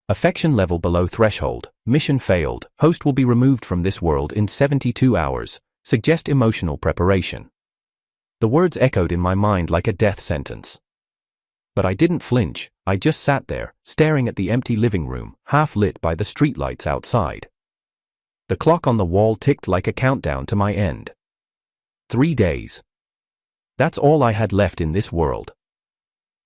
Affection level below threshold. Mission failed. Host will be removed from this world in 72 hours. Suggest emotional preparation. The words echoed in my mind like a death sentence. But I didn't flinch. I just sat there, staring at the empty living room, half lit by the streetlights outside. The clock on the wall ticked like a countdown to my end. 3 days. That's all I had left in this world.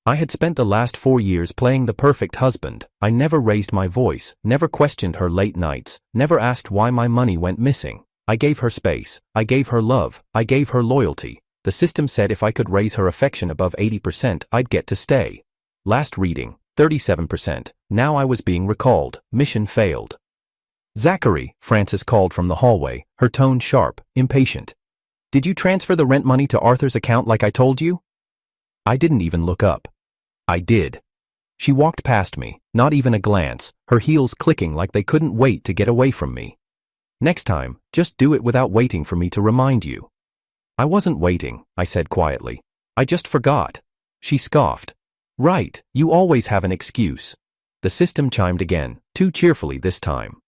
I had spent the last 4 years playing the perfect husband. I never raised my voice, never questioned her late nights, never asked why my money went missing. I gave her space, I gave her love, I gave her loyalty. The system said if I could raise her affection above 80%, I'd get to stay. Last reading, 37%. Now I was being recalled. Mission failed. Zachary, Frances called from the hallway, her tone sharp, impatient. Did you transfer the rent money to Arthur's account like I told you? I didn't even look up. I did. She walked past me, not even a glance, her heels clicking like they couldn't wait to get away from me. Next time, just do it without waiting for me to remind you. I wasn't waiting, I said quietly. I just forgot. She scoffed. Right, you always have an excuse. The system chimed again, too cheerfully this time.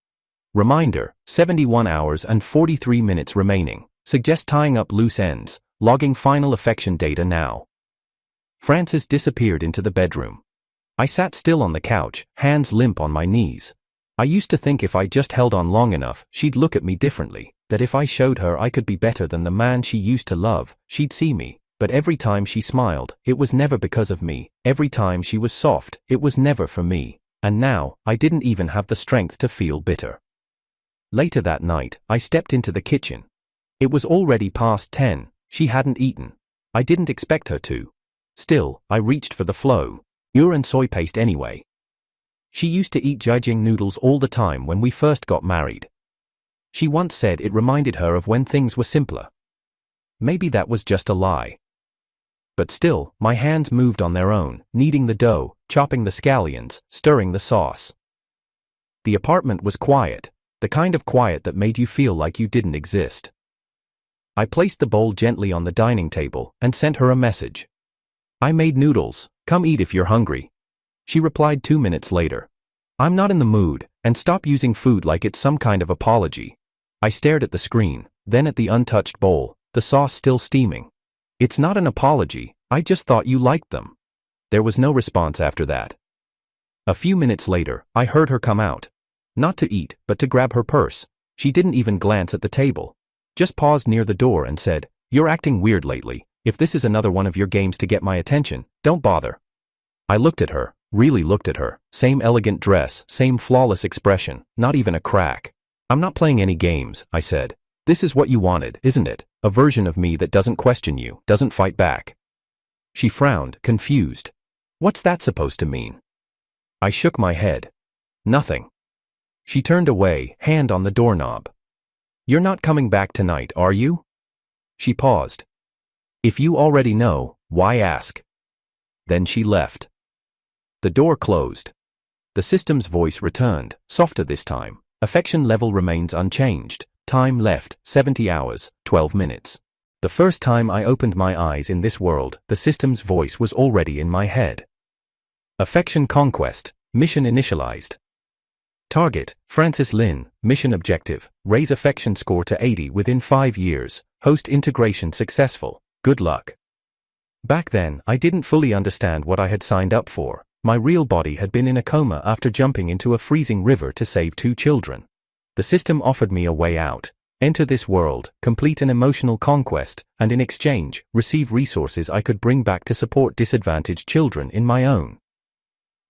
Reminder, 71 hours and 43 minutes remaining. Suggest tying up loose ends, logging final affection data now. Frances disappeared into the bedroom. I sat still on the couch, hands limp on my knees. I used to think if I just held on long enough, she'd look at me differently, that if I showed her I could be better than the man she used to love, she'd see me. But every time she smiled, it was never because of me. Every time she was soft, it was never for me. And now, I didn't even have the strength to feel bitter. Later that night, I stepped into the kitchen. It was already past 10, she hadn't eaten. I didn't expect her to. Still, I reached for the flow. And soy paste anyway. She used to eat jjiang noodles all the time when we first got married. She once said it reminded her of when things were simpler. Maybe that was just a lie. But still, my hands moved on their own, kneading the dough, chopping the scallions, stirring the sauce. The apartment was quiet, the kind of quiet that made you feel like you didn't exist. I placed the bowl gently on the dining table and sent her a message. I made noodles, come eat if you're hungry. She replied 2 minutes later. I'm not in the mood, and stop using food like it's some kind of apology. I stared at the screen, then at the untouched bowl, the sauce still steaming. It's not an apology, I just thought you liked them. There was no response after that. A few minutes later, I heard her come out. Not to eat, but to grab her purse. She didn't even glance at the table. Just paused near the door and said, You're acting weird lately. If this is another one of your games to get my attention, don't bother. I looked at her, really looked at her, same elegant dress, same flawless expression, not even a crack. I'm not playing any games, I said. This is what you wanted, isn't it? A version of me that doesn't question you, doesn't fight back. She frowned, confused. What's that supposed to mean? I shook my head. Nothing. She turned away, hand on the doorknob. You're not coming back tonight, are you? She paused. If you already know, why ask? Then she left. The door closed. The system's voice returned, softer this time. Affection level remains unchanged. Time left, 70 hours, 12 minutes. The first time I opened my eyes in this world, the system's voice was already in my head. Affection conquest. Mission initialized. Target, Frances Lynn. Mission objective, raise affection score to 80 within 5 years. Host integration successful. Good luck. Back then, I didn't fully understand what I had signed up for. My real body had been in a coma after jumping into a freezing river to save 2 children. The system offered me a way out. Enter this world, complete an emotional conquest, and in exchange, receive resources I could bring back to support disadvantaged children in my own.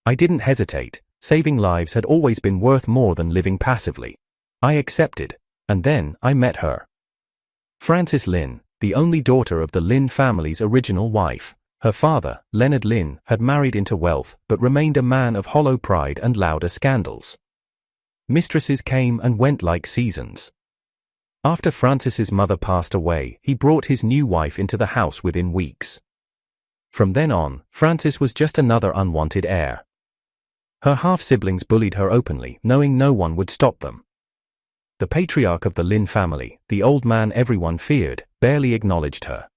I didn't hesitate. Saving lives had always been worth more than living passively. I accepted. And then, I met her. Frances Lynn, the only daughter of the Lynn family's original wife. Her father, Leonard Lynn, had married into wealth, but remained a man of hollow pride and louder scandals. Mistresses came and went like seasons. After Frances's mother passed away, he brought his new wife into the house within weeks. From then on, Frances was just another unwanted heir. Her half-siblings bullied her openly, knowing no one would stop them. The patriarch of the Lynn family, the old man everyone feared, barely acknowledged her.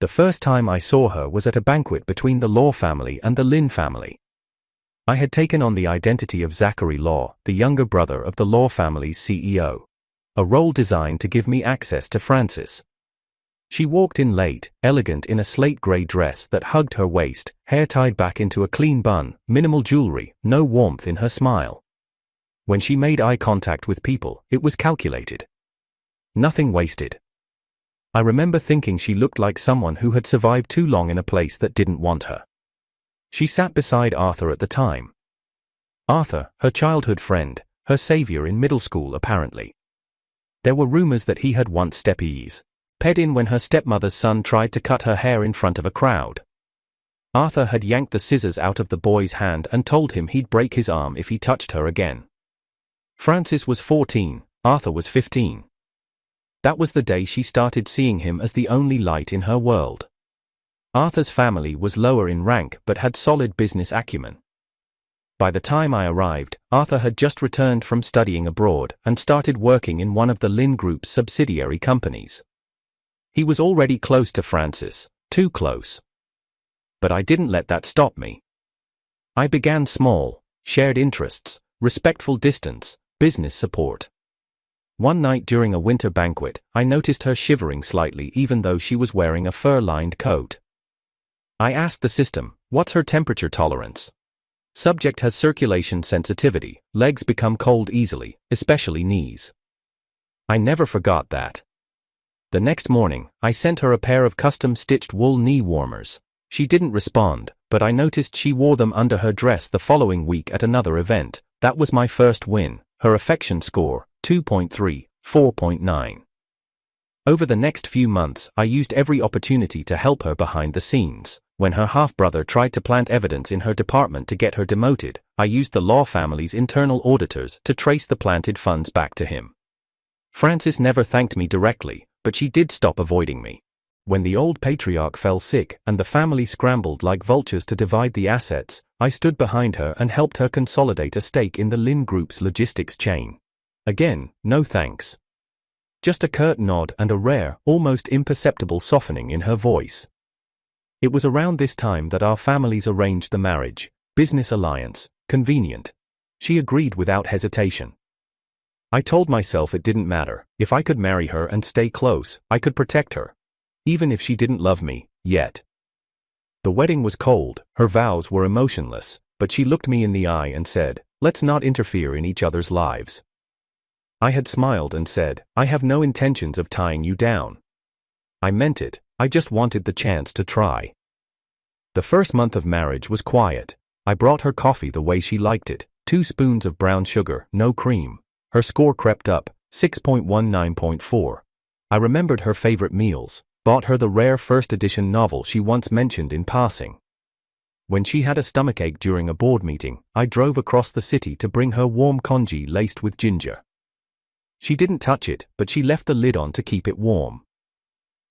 The first time I saw her was at a banquet between the Law family and the Lynn family. I had taken on the identity of Zachary Law, the younger brother of the Law family's CEO. A role designed to give me access to Frances. She walked in late, elegant in a slate grey dress that hugged her waist, hair tied back into a clean bun, minimal jewelry, no warmth in her smile. When she made eye contact with people, it was calculated. Nothing wasted. I remember thinking she looked like someone who had survived too long in a place that didn't want her. She sat beside Arthur at the time. Arthur, her childhood friend, her savior in middle school apparently. There were rumors that he had once step-ease ped in when her stepmother's son tried to cut her hair in front of a crowd. Arthur had yanked the scissors out of the boy's hand and told him he'd break his arm if he touched her again. Frances was 14, Arthur was 15. That was the day she started seeing him as the only light in her world. Arthur's family was lower in rank but had solid business acumen. By the time I arrived, Arthur had just returned from studying abroad and started working in one of the Lynn Group's subsidiary companies. He was already close to Frances, too close. But I didn't let that stop me. I began small, shared interests, respectful distance, business support. One night during a winter banquet, I noticed her shivering slightly even though she was wearing a fur-lined coat. I asked the system, "What's her temperature tolerance?" Subject has circulation sensitivity, legs become cold easily, especially knees. I never forgot that. The next morning, I sent her a pair of custom-stitched wool knee warmers. She didn't respond, but I noticed she wore them under her dress the following week at another event. That was my first win. Her affection score, 2.3, 4.9. Over the next few months, I used every opportunity to help her behind the scenes. When her half-brother tried to plant evidence in her department to get her demoted, I used the Law family's internal auditors to trace the planted funds back to him. Frances never thanked me directly, but she did stop avoiding me. When the old patriarch fell sick and the family scrambled like vultures to divide the assets, I stood behind her and helped her consolidate a stake in the Lynn Group's logistics chain. Again, no thanks. Just a curt nod and a rare, almost imperceptible softening in her voice. It was around this time that our families arranged the marriage. Business alliance, convenient. She agreed without hesitation. I told myself it didn't matter. If I could marry her and stay close, I could protect her. Even if she didn't love me, yet. The wedding was cold, her vows were emotionless, but she looked me in the eye and said, "Let's not interfere in each other's lives." I had smiled and said, "I have no intentions of tying you down." I meant it, I just wanted the chance to try. The first month of marriage was quiet. I brought her coffee the way she liked it, 2 spoons of brown sugar, no cream. Her score crept up, 6.19.4. I remembered her favorite meals, bought her the rare first edition novel she once mentioned in passing. When she had a stomachache during a board meeting, I drove across the city to bring her warm congee laced with ginger. She didn't touch it, but she left the lid on to keep it warm.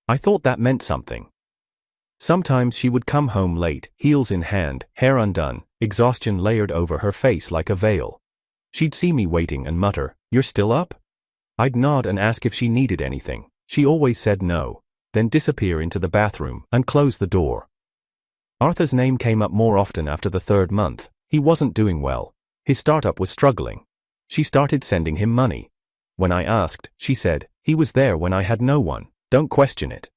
I thought that meant something. Sometimes she would come home late, heels in hand, hair undone, exhaustion layered over her face like a veil. She'd see me waiting and mutter, "You're still up?" I'd nod and ask if she needed anything. She always said no, then disappear into the bathroom and close the door. Arthur's name came up more often after the 3rd month. He wasn't doing well. His startup was struggling. She started sending him money. When I asked, she said, "He was there when I had no one, don't question it."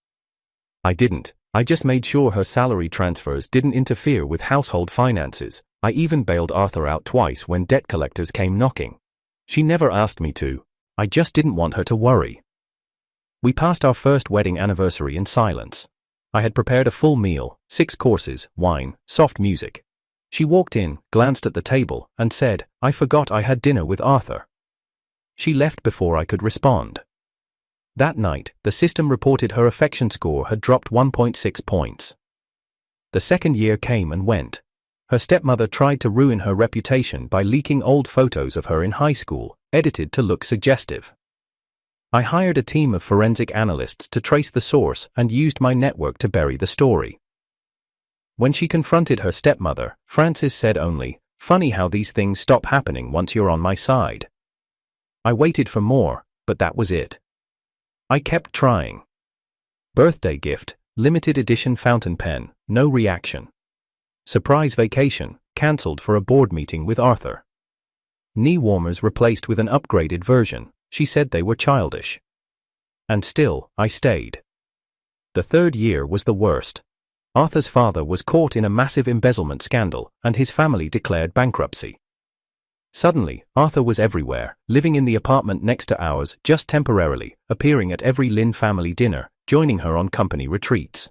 I didn't. I just made sure her salary transfers didn't interfere with household finances. I even bailed Arthur out twice when debt collectors came knocking. She never asked me to. I just didn't want her to worry. We passed our first wedding anniversary in silence. I had prepared a full meal, 6 courses, wine, soft music. She walked in, glanced at the table, and said, "I forgot I had dinner with Arthur." She left before I could respond. That night, the system reported her affection score had dropped 1.6 points. The second year came and went. Her stepmother tried to ruin her reputation by leaking old photos of her in high school, edited to look suggestive. I hired a team of forensic analysts to trace the source and used my network to bury the story. When she confronted her stepmother, Frances said only, "Funny how these things stop happening once you're on my side." I waited for more, but that was it. I kept trying. Birthday gift, limited edition fountain pen, no reaction. Surprise vacation, cancelled for a board meeting with Arthur. Knee warmers replaced with an upgraded version. She said they were childish. And still, I stayed. The third year was the worst. Arthur's father was caught in a massive embezzlement scandal, and his family declared bankruptcy. Suddenly, Arthur was everywhere, living in the apartment next to ours just temporarily, appearing at every Lynn family dinner, joining her on company retreats.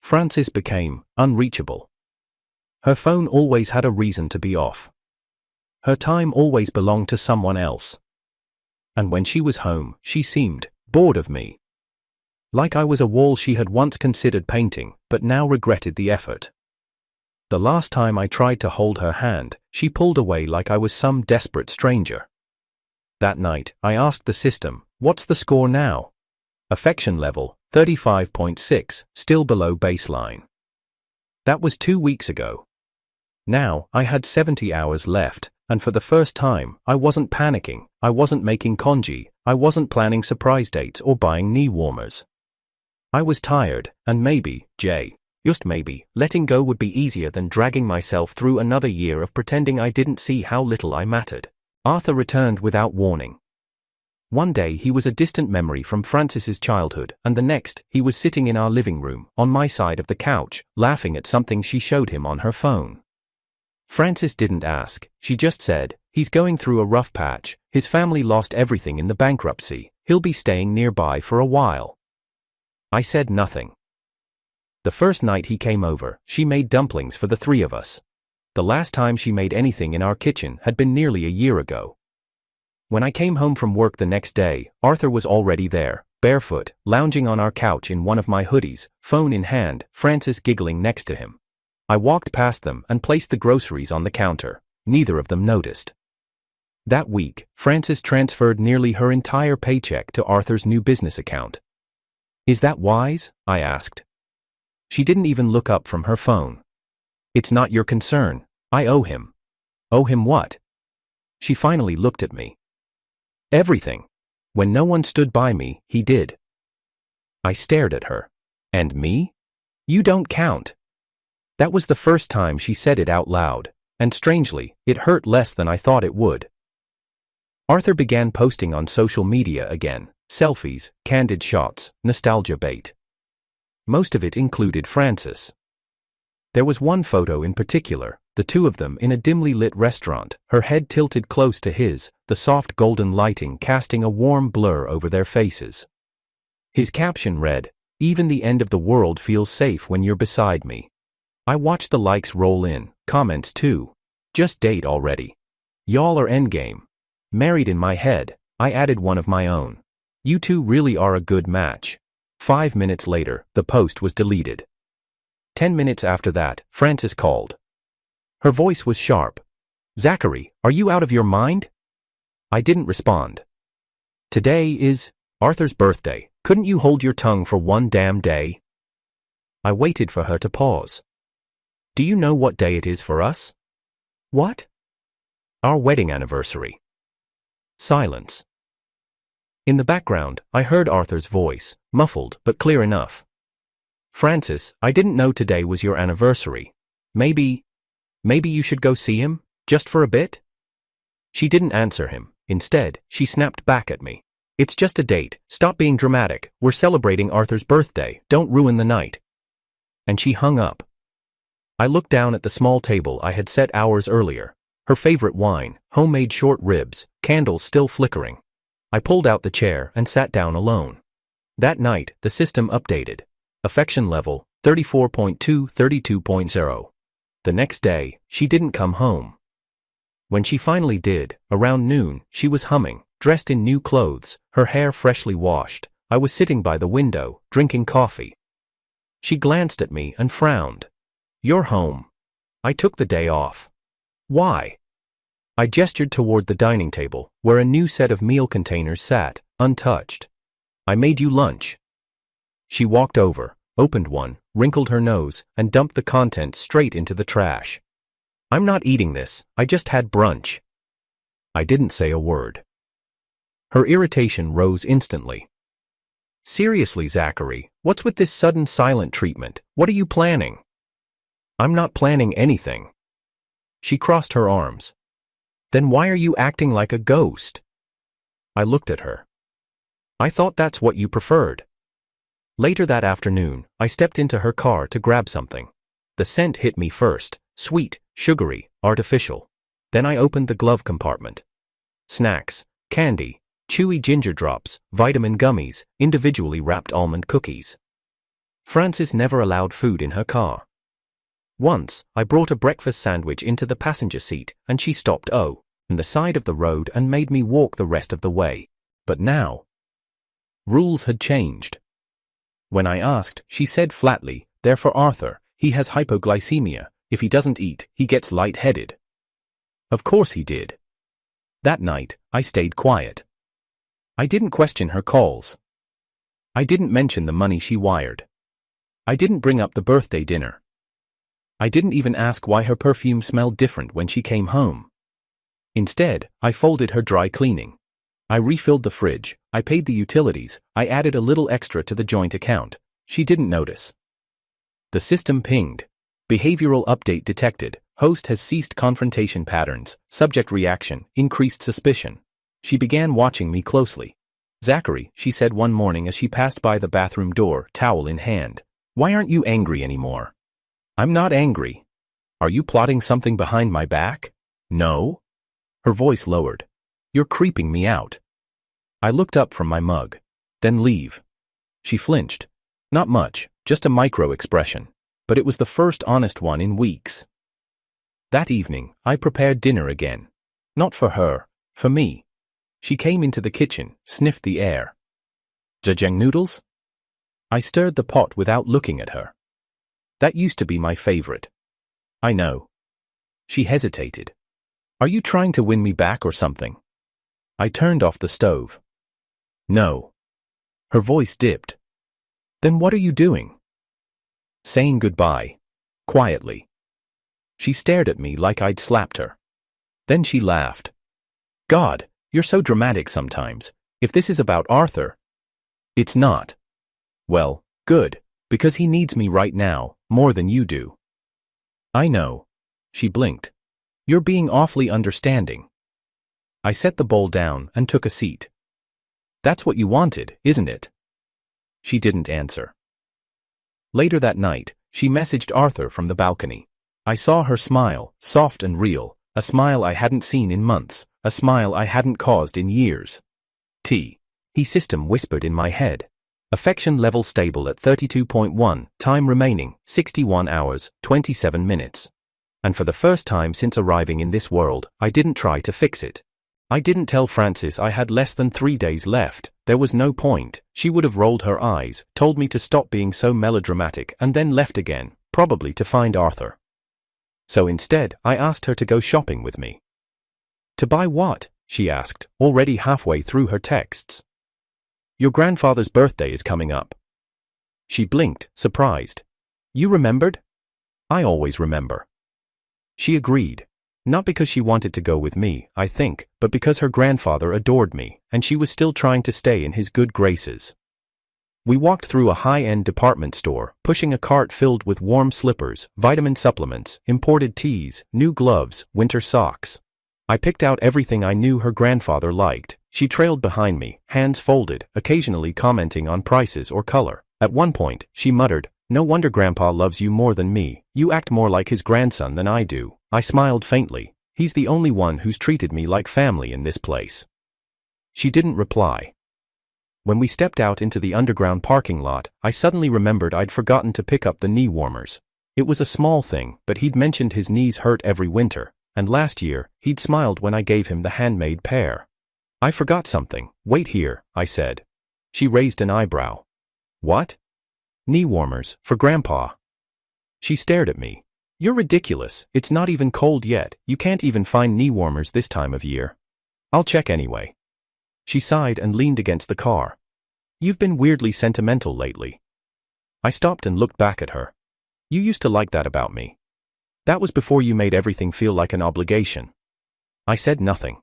Frances became unreachable. Her phone always had a reason to be off. Her time always belonged to someone else. And when she was home, she seemed bored of me. Like I was a wall she had once considered painting, but now regretted the effort. The last time I tried to hold her hand, she pulled away like I was some desperate stranger. That night, I asked the system, "What's the score now?" Affection level, 35.6, still below baseline. That was 2 weeks ago. Now, I had 70 hours left, and for the first time, I wasn't panicking, I wasn't making congee, I wasn't planning surprise dates or buying knee warmers. I was tired, and maybe, just maybe, letting go would be easier than dragging myself through another year of pretending I didn't see how little I mattered. Arthur returned without warning. One day he was a distant memory from Frances's childhood, and the next, he was sitting in our living room, on my side of the couch, laughing at something she showed him on her phone. Frances didn't ask, she just said, "He's going through a rough patch, his family lost everything in the bankruptcy, he'll be staying nearby for a while." I said nothing. The first night he came over, she made dumplings for the three of us. The last time she made anything in our kitchen had been nearly a year ago. When I came home from work the next day, Arthur was already there, barefoot, lounging on our couch in one of my hoodies, phone in hand, Frances giggling next to him. I walked past them and placed the groceries on the counter. Neither of them noticed. That week, Frances transferred nearly her entire paycheck to Arthur's new business account. "Is that wise?" I asked. She didn't even look up from her phone. "It's not your concern. I owe him." "Owe him what?" She finally looked at me. "Everything. When no one stood by me, he did." I stared at her. "And me? You don't count." That was the first time she said it out loud, and strangely, it hurt less than I thought it would. Arthur began posting on social media again, selfies, candid shots, nostalgia bait. Most of it included Frances. There was one photo in particular, the two of them in a dimly lit restaurant, her head tilted close to his, the soft golden lighting casting a warm blur over their faces. His caption read, "Even the end of the world feels safe when you're beside me." I watched the likes roll in, comments too. "Just date already. Y'all are endgame." Married in my head, I added one of my own. "You two really are a good match." 5 minutes later, the post was deleted. 10 minutes after that, Frances called. Her voice was sharp. "Zachary, are you out of your mind?" I didn't respond. "Today is Arthur's birthday. Couldn't you hold your tongue for one damn day?" I waited for her to pause. "Do you know what day it is for us?" "What?" "Our wedding anniversary." Silence. In the background, I heard Arthur's voice, muffled but clear enough. "Frances, I didn't know today was your anniversary. Maybe you should go see him, just for a bit?" She didn't answer him. Instead, she snapped back at me. "It's just a date, stop being dramatic, we're celebrating Arthur's birthday, don't ruin the night." And she hung up. I looked down at the small table I had set hours earlier. Her favorite wine, homemade short ribs, candles still flickering. I pulled out the chair and sat down alone. That night, the system updated. Affection level, 34.2, 32.0. The next day, she didn't come home. When she finally did, around noon, she was humming, dressed in new clothes, her hair freshly washed. I was sitting by the window, drinking coffee. She glanced at me and frowned. "You're home." I took the day off. "Why?" I gestured toward the dining table, where a new set of meal containers sat, untouched. "I made you lunch." She walked over, opened one, wrinkled her nose, and dumped the contents straight into the trash. "I'm not eating this, I just had brunch." I didn't say a word. Her irritation rose instantly. "Seriously, Zachary, what's with this sudden silent treatment? What are you planning?" I'm not planning anything. She crossed her arms. Then why are you acting like a ghost? I looked at her. I thought that's what you preferred. Later that afternoon, I stepped into her car to grab something. The scent hit me first, sweet, sugary, artificial. Then I opened the glove compartment. Snacks, candy, chewy ginger drops, vitamin gummies, individually wrapped almond cookies. Frances never allowed food in her car. Once, I brought a breakfast sandwich into the passenger seat, and she stopped on the side of the road and made me walk the rest of the way. But now, rules had changed. When I asked, she said flatly, "They're for Arthur. He has hypoglycemia. If he doesn't eat, he gets lightheaded." Of course he did. That night, I stayed quiet. I didn't question her calls. I didn't mention the money she wired. I didn't bring up the birthday dinner. I didn't even ask why her perfume smelled different when she came home. Instead, I folded her dry cleaning. I refilled the fridge, I paid the utilities, I added a little extra to the joint account. She didn't notice. The system pinged. Behavioral update detected. Host has ceased confrontation patterns. Subject reaction, increased suspicion. She began watching me closely. "Zachary," she said one morning as she passed by the bathroom door, towel in hand. "Why aren't you angry anymore?" "I'm not angry." "Are you plotting something behind my back?" "No." Her voice lowered. "You're creeping me out." I looked up from my mug. "Then leave." She flinched. Not much, just a micro expression. But it was the first honest one in weeks. That evening, I prepared dinner again. Not for her, for me. She came into the kitchen, sniffed the air. "Jajang noodles?" I stirred the pot without looking at her. "That used to be my favorite." "I know." She hesitated. "Are you trying to win me back or something?" I turned off the stove. "No." Her voice dipped. "Then what are you doing?" "Saying goodbye." Quietly. She stared at me like I'd slapped her. Then she laughed. "God, you're so dramatic sometimes. If this is about Arthur..." "It's not." "Well, good, because he needs me right now, more than you do." "I know." She blinked. "You're being awfully understanding." I set the bowl down and took a seat. "That's what you wanted, isn't it?" She didn't answer. Later that night, she messaged Arthur from the balcony. I saw her smile, soft and real, a smile I hadn't seen in months, a smile I hadn't caused in years. He system whispered in my head. Affection level stable at 32.1, time remaining, 61 hours, 27 minutes. And for the first time since arriving in this world, I didn't try to fix it. I didn't tell Frances I had less than 3 days left. There was no point. She would have rolled her eyes, told me to stop being so melodramatic and then left again, probably to find Arthur. So instead, I asked her to go shopping with me. "To buy what?" she asked, already halfway through her texts. "Your grandfather's birthday is coming up." She blinked, surprised. "You remembered?" "I always remember." She agreed. Not because she wanted to go with me, I think, but because her grandfather adored me, and she was still trying to stay in his good graces. We walked through a high-end department store, pushing a cart filled with warm slippers, vitamin supplements, imported teas, new gloves, winter socks. I picked out everything I knew her grandfather liked. She trailed behind me, hands folded, occasionally commenting on prices or color. At one point, she muttered, "No wonder Grandpa loves you more than me. You act more like his grandson than I do." I smiled faintly. He's the only one who's treated me like family in this place. She didn't reply. When we stepped out into the underground parking lot, I suddenly remembered I'd forgotten to pick up the knee warmers. It was a small thing, but he'd mentioned his knees hurt every winter, and last year, he'd smiled when I gave him the handmade pair. "I forgot something. Wait here," I said. She raised an eyebrow. "What?" "Knee warmers, for Grandpa." She stared at me. "You're ridiculous. It's not even cold yet. You can't even find knee warmers this time of year." "I'll check anyway." She sighed and leaned against the car. "You've been weirdly sentimental lately." I stopped and looked back at her. "You used to like that about me. That was before you made everything feel like an obligation." I said nothing.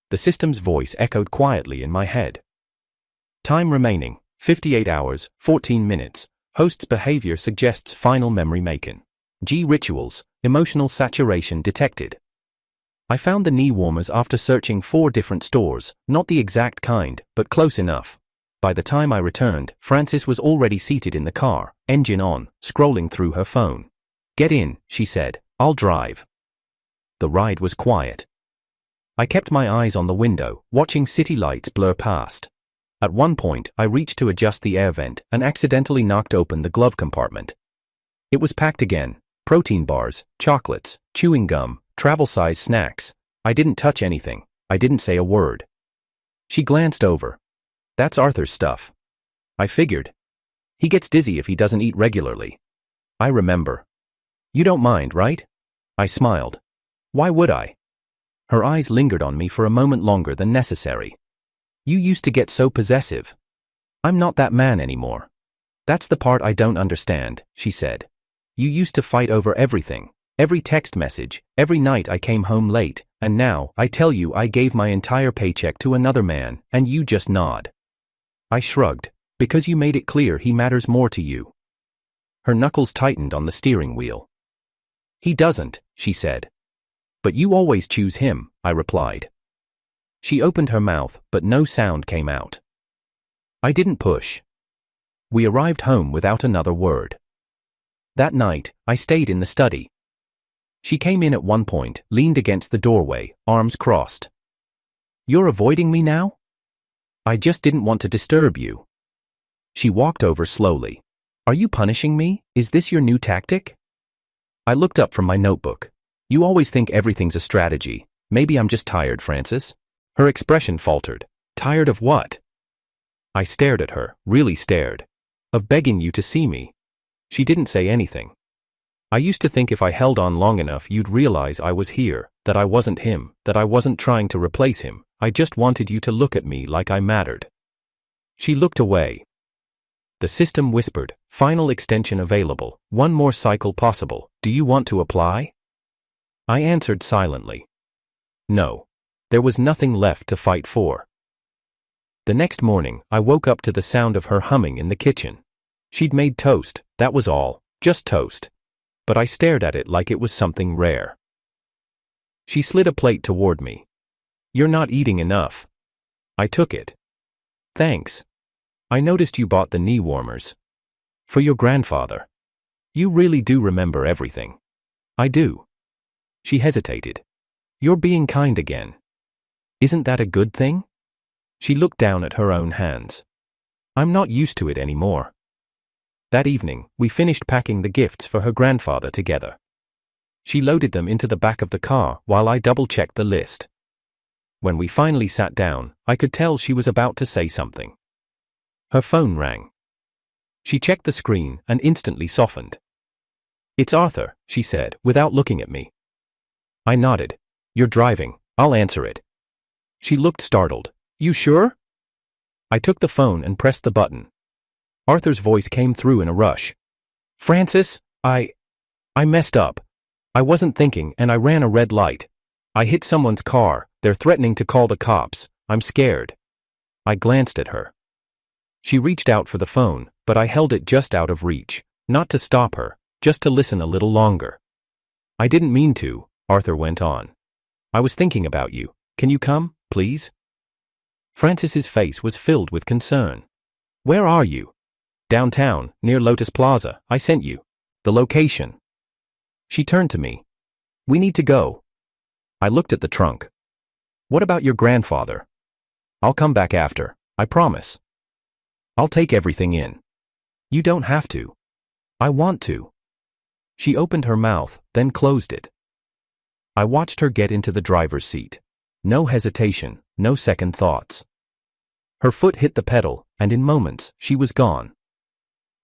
The system's voice echoed quietly in my head. Time remaining, 58 hours, 14 minutes. Host's behavior suggests final memory making. G rituals, emotional saturation detected. I found the knee warmers after searching 4 different stores, not the exact kind, but close enough. By the time I returned, Frances was already seated in the car, engine on, scrolling through her phone. "Get in," she said, "I'll drive." The ride was quiet. I kept my eyes on the window, watching city lights blur past. At one point, I reached to adjust the air vent and accidentally knocked open the glove compartment. It was packed again: protein bars, chocolates, chewing gum, travel-size snacks. I didn't touch anything. I didn't say a word. She glanced over. "That's Arthur's stuff." I figured. He gets dizzy if he doesn't eat regularly. I remember. "You don't mind, right?" I smiled. "Why would I?" Her eyes lingered on me for a moment longer than necessary. "You used to get so possessive." "I'm not that man anymore." "That's the part I don't understand," she said. "You used to fight over everything. Every text message, every night I came home late, and now, I tell you I gave my entire paycheck to another man, and you just nod." I shrugged. "Because you made it clear he matters more to you." Her knuckles tightened on the steering wheel. "He doesn't," she said. "But you always choose him," I replied. She opened her mouth, but no sound came out. I didn't push. We arrived home without another word. That night, I stayed in the study. She came in at one point, leaned against the doorway, arms crossed. "You're avoiding me now?" "I just didn't want to disturb you." She walked over slowly. "Are you punishing me? Is this your new tactic?" I looked up from my notebook. "You always think everything's a strategy. Maybe I'm just tired, Frances." Her expression faltered. "Tired of what?" I stared at her, really stared. "Of begging you to see me." She didn't say anything. "I used to think if I held on long enough you'd realize I was here, that I wasn't him, that I wasn't trying to replace him. I just wanted you to look at me like I mattered." She looked away. The system whispered, "Final extension available, 1 more cycle possible. Do you want to apply?" I answered silently. No. There was nothing left to fight for. The next morning, I woke up to the sound of her humming in the kitchen. She'd made toast, that was all, just toast. But I stared at it like it was something rare. She slid a plate toward me. "You're not eating enough." I took it. "Thanks. I noticed you bought the knee warmers." "For your grandfather." "You really do remember everything." "I do." She hesitated. "You're being kind again. Isn't that a good thing?" She looked down at her own hands. "I'm not used to it anymore." That evening, we finished packing the gifts for her grandfather together. She loaded them into the back of the car while I double-checked the list. When we finally sat down, I could tell she was about to say something. Her phone rang. She checked the screen and instantly softened. "It's Arthur," she said, without looking at me. I nodded. "You're driving. I'll answer it." She looked startled. "You sure?" I took the phone and pressed the button. Arthur's voice came through in a rush. "Frances, I messed up. I wasn't thinking and I ran a red light. I hit someone's car. They're threatening to call the cops. I'm scared." I glanced at her. She reached out for the phone, but I held it just out of reach, not to stop her, just to listen a little longer. "I didn't mean to," Arthur went on. "I was thinking about you. Can you come, please?" Frances's face was filled with concern. "Where are you?" "Downtown, near Lotus Plaza. I sent you the location." She turned to me. "We need to go." I looked at the trunk. "What about your grandfather?" "I'll come back after, I promise. I'll take everything in." "You don't have to." "I want to." She opened her mouth, then closed it. I watched her get into the driver's seat. No hesitation, no second thoughts. Her foot hit the pedal, and in moments, she was gone.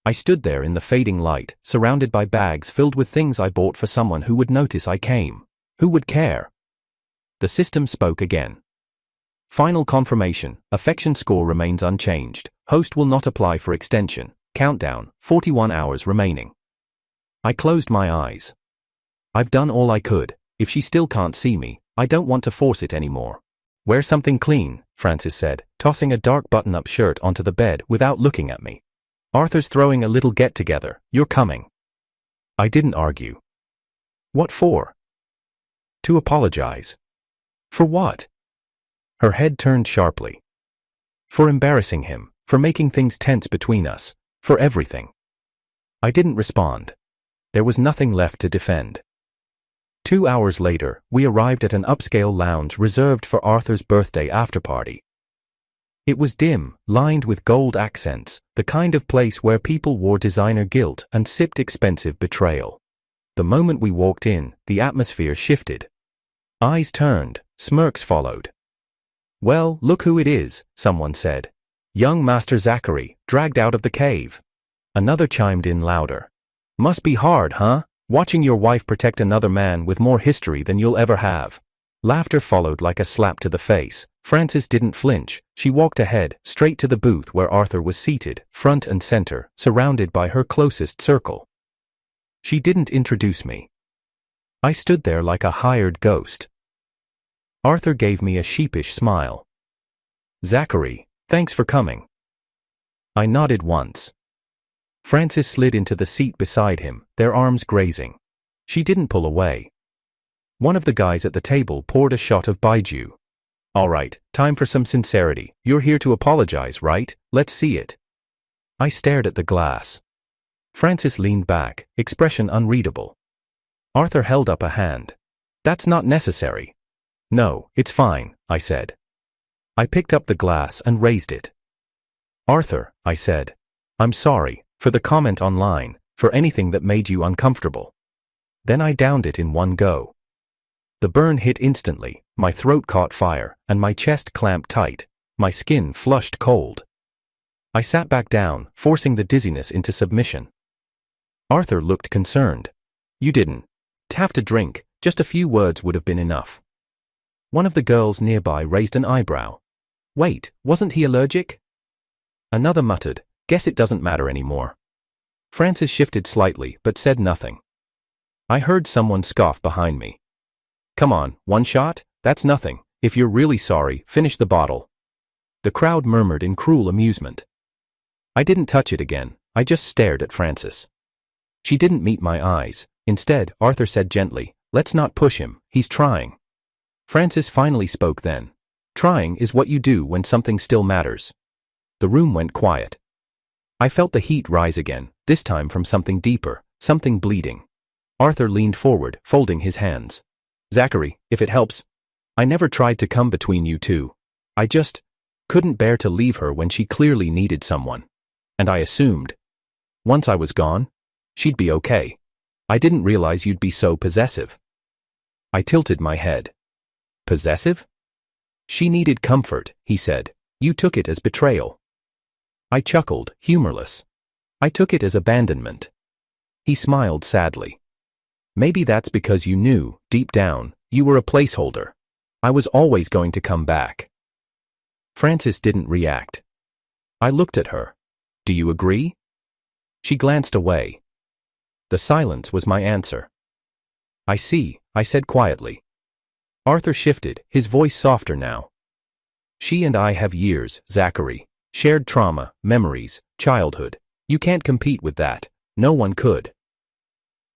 I stood there in the fading light, surrounded by bags filled with things I bought for someone who would notice I came. Who would care? The system spoke again. "Final confirmation, affection score remains unchanged. Host will not apply for extension. Countdown, 41 hours remaining." I closed my eyes. I've done all I could. If she still can't see me, I don't want to force it anymore. "Wear something clean," Frances said, tossing a dark button-up shirt onto the bed without looking at me. "Arthur's throwing a little get-together. You're coming." I didn't argue. What for? To apologize. For what? Her head turned sharply. For embarrassing him, for making things tense between us, for everything. I didn't respond. There was nothing left to defend. 2 hours later, we arrived at an upscale lounge reserved for Arthur's birthday after-party. It was dim, lined with gold accents, the kind of place where people wore designer gilt and sipped expensive Betrayal. The moment we walked in, the atmosphere shifted. Eyes turned, smirks followed. Well, look who it is, someone said. Young Master Zachary, dragged out of the cave. Another chimed in louder. Must be hard, huh? Watching your wife protect another man with more history than you'll ever have. Laughter followed like a slap to the face. Frances didn't flinch. She walked ahead, straight to the booth where Arthur was seated, front and center, surrounded by her closest circle. She didn't introduce me. I stood there like a hired ghost. Arthur gave me a sheepish smile. Zachary, thanks for coming. I nodded once. Frances slid into the seat beside him, their arms grazing. She didn't pull away. One of the guys at the table poured a shot of baijiu. All right, time for some sincerity. You're here to apologize, right? Let's see it. I stared at the glass. Frances leaned back, expression unreadable. Arthur held up a hand. That's not necessary. No, it's fine, I said. I picked up the glass and raised it. Arthur, I said. I'm sorry, for the comment online, for anything that made you uncomfortable. Then I downed it in one go. The burn hit instantly, my throat caught fire, and my chest clamped tight, my skin flushed cold. I sat back down, forcing the dizziness into submission. Arthur looked concerned. You didn't have to drink, just a few words would have been enough. One of the girls nearby raised an eyebrow. Wait, wasn't he allergic? Another muttered, guess it doesn't matter anymore. Frances shifted slightly, but said nothing. I heard someone scoff behind me. Come on, one shot? That's nothing. If you're really sorry, finish the bottle. The crowd murmured in cruel amusement. I didn't touch it again, I just stared at Frances. She didn't meet my eyes. Instead, Arthur said gently, let's not push him, he's trying. Frances finally spoke then. Trying is what you do when something still matters. The room went quiet. I felt the heat rise again, this time from something deeper, something bleeding. Arthur leaned forward, folding his hands. Zachary, if it helps. I never tried to come between you two. I just couldn't bear to leave her when she clearly needed someone. And I assumed, once I was gone, she'd be okay. I didn't realize you'd be so possessive. I tilted my head. Possessive? She needed comfort, he said. You took it as betrayal. I chuckled, humorless. I took it as abandonment. He smiled sadly. Maybe that's because you knew, deep down, you were a placeholder. I was always going to come back. Frances didn't react. I looked at her. Do you agree? She glanced away. The silence was my answer. I see, I said quietly. Arthur shifted, his voice softer now. She and I have years, Zachary. Shared trauma, memories, childhood. You can't compete with that. No one could.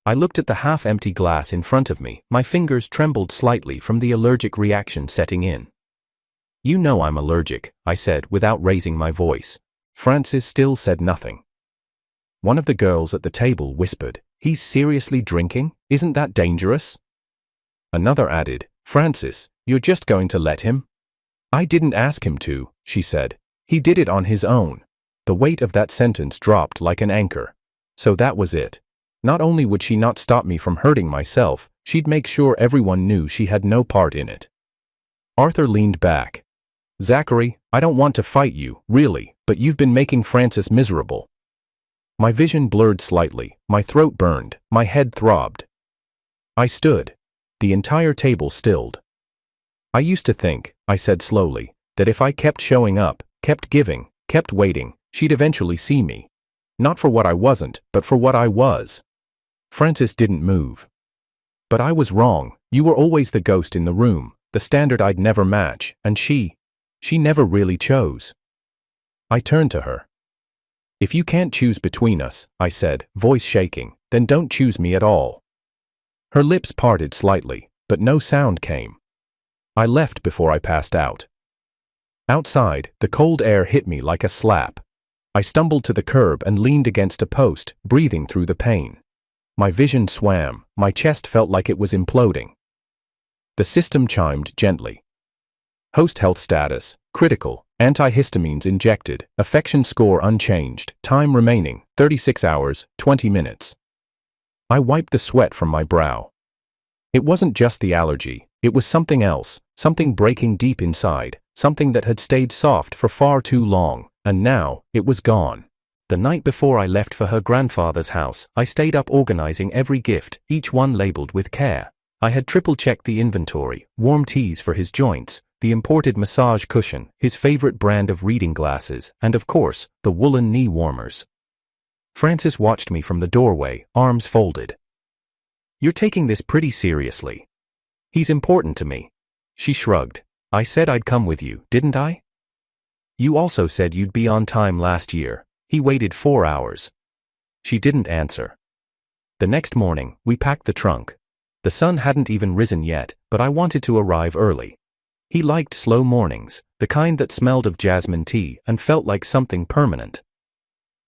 I looked at the half-empty glass in front of me. My fingers trembled slightly from the allergic reaction setting in. You know I'm allergic, I said without raising my voice. Frances still said nothing. One of the girls at the table whispered, he's seriously drinking? Isn't that dangerous? Another added, Frances, you're just going to let him? I didn't ask him to, she said. He did it on his own. The weight of that sentence dropped like an anchor. So that was it. Not only would she not stop me from hurting myself, she'd make sure everyone knew she had no part in it. Arthur leaned back. Zachary, I don't want to fight you, really, but you've been making Frances miserable. My vision blurred slightly, my throat burned, my head throbbed. I stood. The entire table stilled. I used to think, I said slowly, that if I kept showing up, kept giving, kept waiting, she'd eventually see me. Not for what I wasn't, but for what I was. Frances didn't move. But I was wrong. You were always the ghost in the room, the standard I'd never match, and she never really chose. I turned to her. If you can't choose between us, I said, voice shaking, then don't choose me at all. Her lips parted slightly, but no sound came. I left before I passed out. Outside, the cold air hit me like a slap. I stumbled to the curb and leaned against a post, breathing through the pain. My vision swam, my chest felt like it was imploding. The system chimed gently. Host health status, critical, antihistamines injected, affection score unchanged, time remaining, 36 hours, 20 minutes. I wiped the sweat from my brow. It wasn't just the allergy, it was something else, something breaking deep inside, something that had stayed soft for far too long, and now, it was gone. The night before I left for her grandfather's house, I stayed up organizing every gift, each one labeled with care. I had triple-checked the inventory, warm teas for his joints, the imported massage cushion, his favorite brand of reading glasses, and of course, the woolen knee warmers. Frances watched me from the doorway, arms folded. "You're taking this pretty seriously." "He's important to me." She shrugged. "I said I'd come with you, didn't I?" "You also said you'd be on time last year." He waited 4 hours. She didn't answer. The next morning, we packed the trunk. The sun hadn't even risen yet, but I wanted to arrive early. He liked slow mornings, the kind that smelled of jasmine tea and felt like something permanent.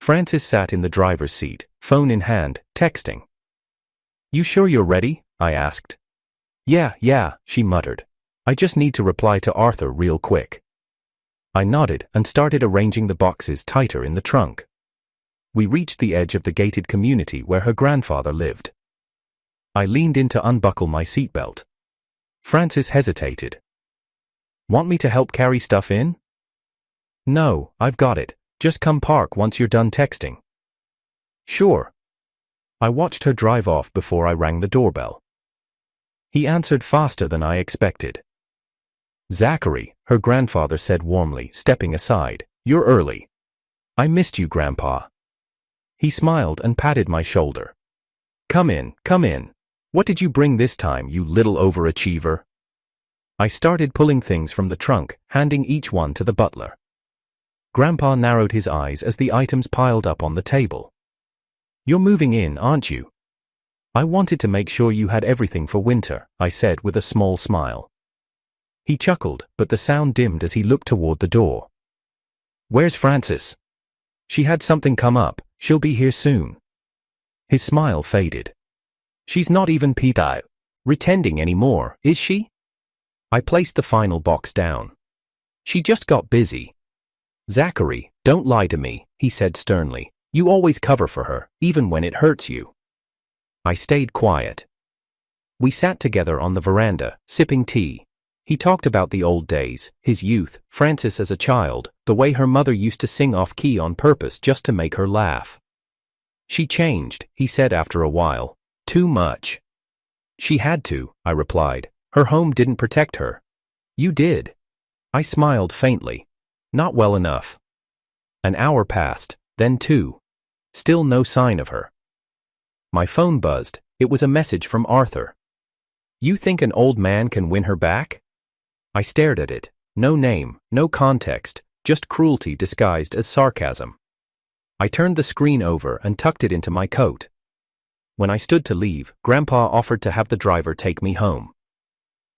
Frances sat in the driver's seat, phone in hand, texting. "You sure you're ready?" I asked. Yeah, she muttered. "I just need to reply to Arthur real quick." I nodded and started arranging the boxes tighter in the trunk. We reached the edge of the gated community where her grandfather lived. I leaned in to unbuckle my seatbelt. Frances hesitated. "Want me to help carry stuff in?" "No, I've got it. Just come park once you're done texting." "Sure." I watched her drive off before I rang the doorbell. He answered faster than I expected. "Zachary," her grandfather said warmly, stepping aside, "you're early." "I missed you, Grandpa." He smiled and patted my shoulder. Come in. What did you bring this time, you little overachiever?" I started pulling things from the trunk, handing each one to the butler. Grandpa narrowed his eyes as the items piled up on the table. "You're moving in, aren't you?" "I wanted to make sure you had everything for winter," I said with a small smile. He chuckled, but the sound dimmed as he looked toward the door. "Where's Frances?" "She had something come up. She'll be here soon." His smile faded. "She's not even pretending anymore, is she?" I placed the final box down. "She just got busy." "Zachary, don't lie to me," he said sternly. "You always cover for her, even when it hurts you." I stayed quiet. We sat together on the veranda, sipping tea. He talked about the old days, his youth, Frances as a child, the way her mother used to sing off-key on purpose just to make her laugh. "She changed," he said after a while. "Too much." "She had to," I replied. "Her home didn't protect her." "You did." I smiled faintly. "Not well enough." An hour passed, then 2. Still no sign of her. My phone buzzed. It was a message from Arthur. "You think an old man can win her back?" I stared at it. No name, no context, just cruelty disguised as sarcasm. I turned the screen over and tucked it into my coat. When I stood to leave, Grandpa offered to have the driver take me home.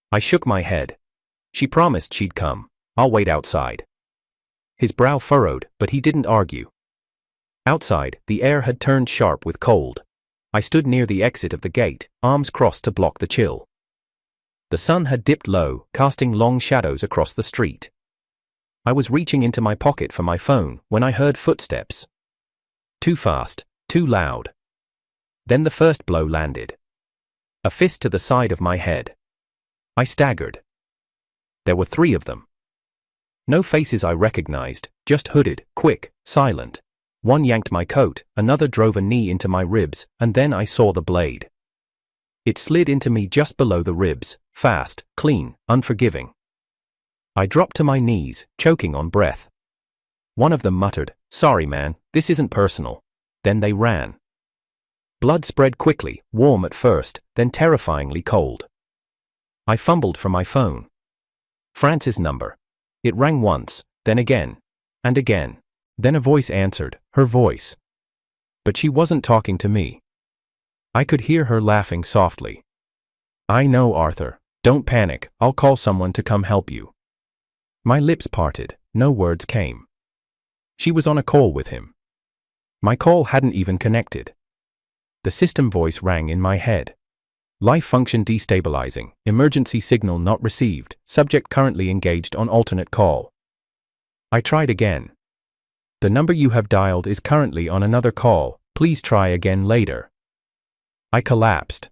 I shook my head. "She promised she'd come. I'll wait outside." His brow furrowed, but he didn't argue. Outside, the air had turned sharp with cold. I stood near the exit of the gate, arms crossed to block the chill. The sun had dipped low, casting long shadows across the street. I was reaching into my pocket for my phone when I heard footsteps. Too fast, too loud. Then the first blow landed. A fist to the side of my head. I staggered. There were 3 of them. No faces I recognized, just hooded, quick, silent. One yanked my coat, another drove a knee into my ribs, and then I saw the blade. It slid into me just below the ribs, fast, clean, unforgiving. I dropped to my knees, choking on breath. One of them muttered, "Sorry man, this isn't personal." Then they ran. Blood spread quickly, warm at first, then terrifyingly cold. I fumbled for my phone. Frances' number. It rang once, then again, and again. Then a voice answered, her voice. But she wasn't talking to me. I could hear her laughing softly. I know, Arthur. Don't panic, I'll call someone to come help you. My lips parted, no words came. She was on a call with him. My call hadn't even connected. The system voice rang in my head. Life function destabilizing, emergency signal not received, subject currently engaged on alternate call. I tried again. The number you have dialed is currently on another call, please try again later. I collapsed.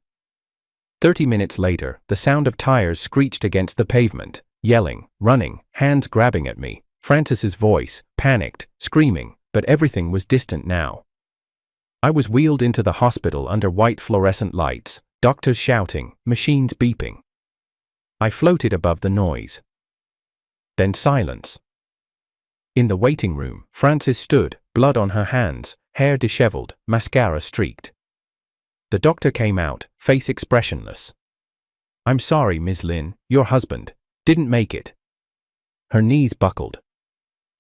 30 minutes later, the sound of tires screeched against the pavement, yelling, running, hands grabbing at me, Francis's voice, panicked, screaming, but everything was distant now. I was wheeled into the hospital under white fluorescent lights, doctors shouting, machines beeping. I floated above the noise. Then silence. In the waiting room, Francis stood, blood on her hands, hair disheveled, mascara streaked. The doctor came out, face expressionless. I'm sorry, Ms. Lin, your husband didn't make it. Her knees buckled.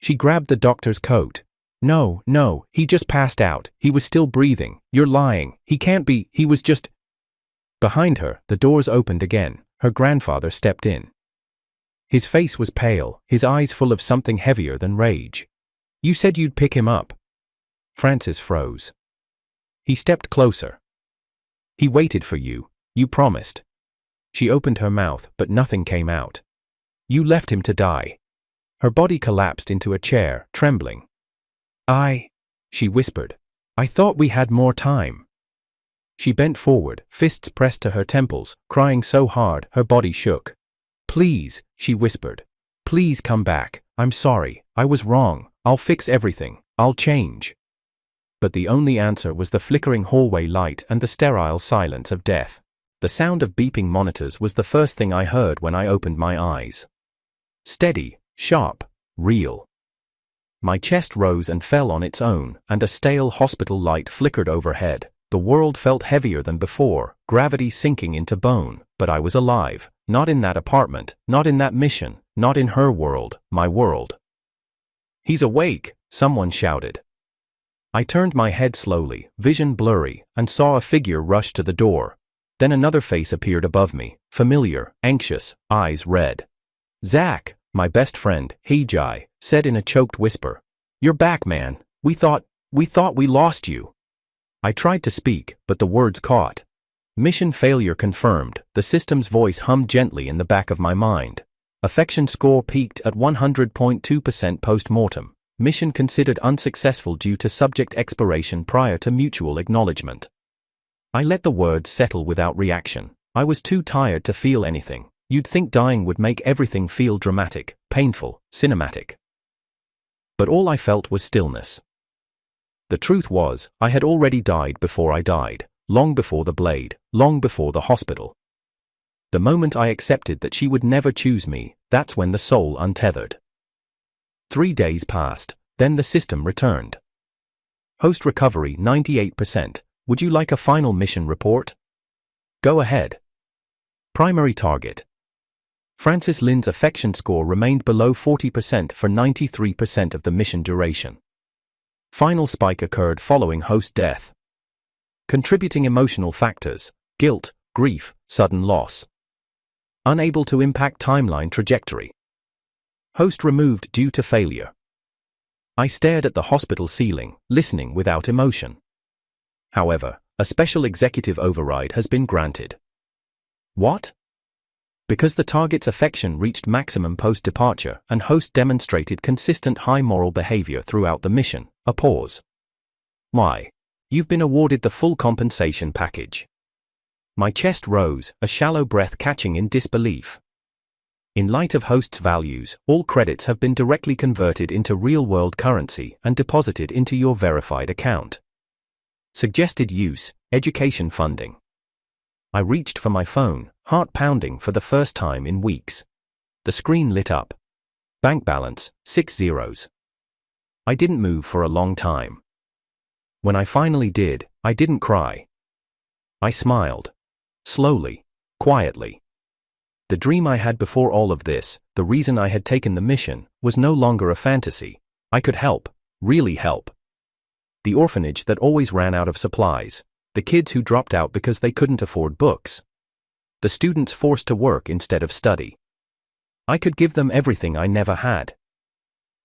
She grabbed the doctor's coat. No, he just passed out, he was still breathing, you're lying, he can't be, he was just… Behind her, the doors opened again, her grandfather stepped in. His face was pale, his eyes full of something heavier than rage. You said you'd pick him up. Francis froze. He stepped closer. He waited for you, you promised. She opened her mouth, but nothing came out. You left him to die. Her body collapsed into a chair, trembling. She whispered. I thought we had more time. She bent forward, fists pressed to her temples, crying so hard her body shook. Please, she whispered. Please come back, I'm sorry, I was wrong, I'll fix everything, I'll change. But the only answer was the flickering hallway light and the sterile silence of death. The sound of beeping monitors was the first thing I heard when I opened my eyes. Steady, sharp, real. My chest rose and fell on its own, and a stale hospital light flickered overhead. The world felt heavier than before, gravity sinking into bone, but I was alive, not in that apartment, not in that mission, not in her world, my world. He's awake, someone shouted. I turned my head slowly, vision blurry, and saw a figure rush to the door. Then another face appeared above me, familiar, anxious, eyes red. Zach, my best friend, Hejai, said in a choked whisper. You're back, man. We thought we lost you. I tried to speak, but the words caught. Mission failure confirmed, the system's voice hummed gently in the back of my mind. Affection score peaked at 100.2% post-mortem. Mission considered unsuccessful due to subject expiration prior to mutual acknowledgement. I let the words settle without reaction. I was too tired to feel anything. You'd think dying would make everything feel dramatic, painful, cinematic. But all I felt was stillness. The truth was, I had already died before I died, long before the blade, long before the hospital. The moment I accepted that she would never choose me, that's when the soul untethered. 3 days passed, then the system returned. Host recovery 98%. Would you like a final mission report? Go ahead. Primary target. Francis Lin's affection score remained below 40% for 93% of the mission duration. Final spike occurred following host death. Contributing emotional factors: guilt, grief, sudden loss. Unable to impact timeline trajectory. Host removed due to failure. I stared at the hospital ceiling, listening without emotion. However, a special executive override has been granted. What? Because the target's affection reached maximum post-departure and host demonstrated consistent high moral behavior throughout the mission, a pause. Why? You've been awarded the full compensation package. My chest rose, a shallow breath catching in disbelief. In light of host's values, all credits have been directly converted into real-world currency and deposited into your verified account. Suggested use: education funding. I reached for my phone, heart pounding for the first time in weeks. The screen lit up. Bank balance, 6 zeros. I didn't move for a long time. When I finally did, I didn't cry. I smiled. Slowly, quietly. The dream I had before all of this, the reason I had taken the mission, was no longer a fantasy. I could help, really help. The orphanage that always ran out of supplies. The kids who dropped out because they couldn't afford books. the students forced to work instead of study. I could give them everything I never had.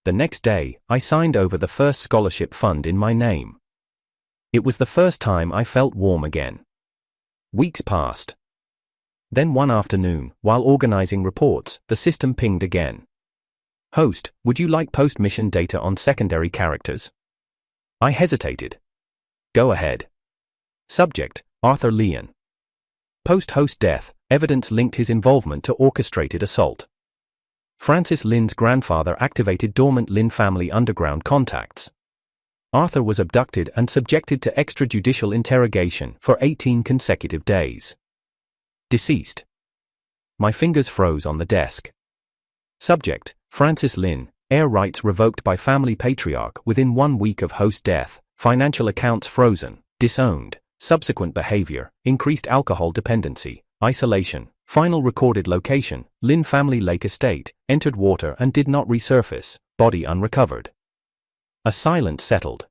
The next day, I signed over the first scholarship fund in my name. It was the first time I felt warm again. Weeks passed. Then one afternoon, while organizing reports, the system pinged again. Host, would you like post-mission data on secondary characters? I hesitated. Go ahead. Subject, Arthur Leon. Post-host death, evidence linked his involvement to orchestrated assault. Francis Lynn's grandfather activated dormant Lynn family underground contacts. Arthur was abducted and subjected to extrajudicial interrogation for 18 consecutive days. Deceased. My fingers froze on the desk. Subject, Francis Lynn, heir rights revoked by family patriarch within 1 week of host death, financial accounts frozen, disowned, subsequent behavior, increased alcohol dependency, isolation, final recorded location, Lynn family lake estate, entered water and did not resurface, body unrecovered. A silence settled.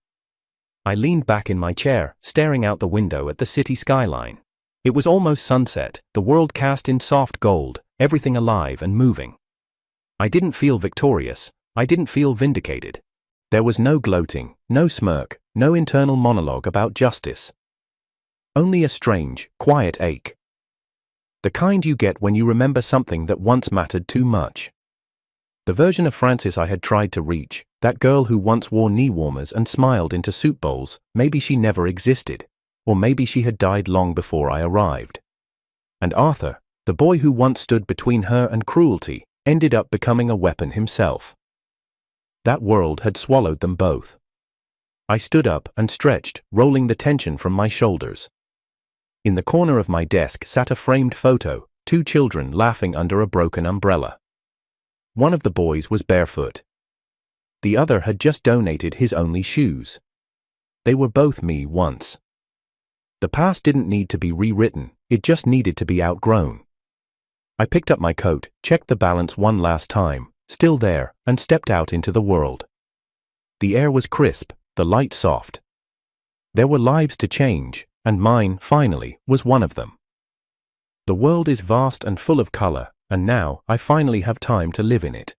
I leaned back in my chair, staring out the window at the city skyline. It was almost sunset, the world cast in soft gold, everything alive and moving. I didn't feel victorious, I didn't feel vindicated. There was no gloating, no smirk, no internal monologue about justice. Only a strange, quiet ache. The kind you get when you remember something that once mattered too much. The version of Francis I had tried to reach, that girl who once wore knee warmers and smiled into soup bowls, maybe she never existed. Or maybe she had died long before I arrived. And Arthur, the boy who once stood between her and cruelty, ended up becoming a weapon himself. That world had swallowed them both. I stood up and stretched, rolling the tension from my shoulders. In the corner of my desk sat a framed photo, 2 children laughing under a broken umbrella. One of the boys was barefoot. The other had just donated his only shoes. They were both me once. The past didn't need to be rewritten, it just needed to be outgrown. I picked up my coat, checked the balance one last time, still there, and stepped out into the world. The air was crisp, the light soft. There were lives to change, and mine, finally, was one of them. The world is vast and full of color, and now I finally have time to live in it.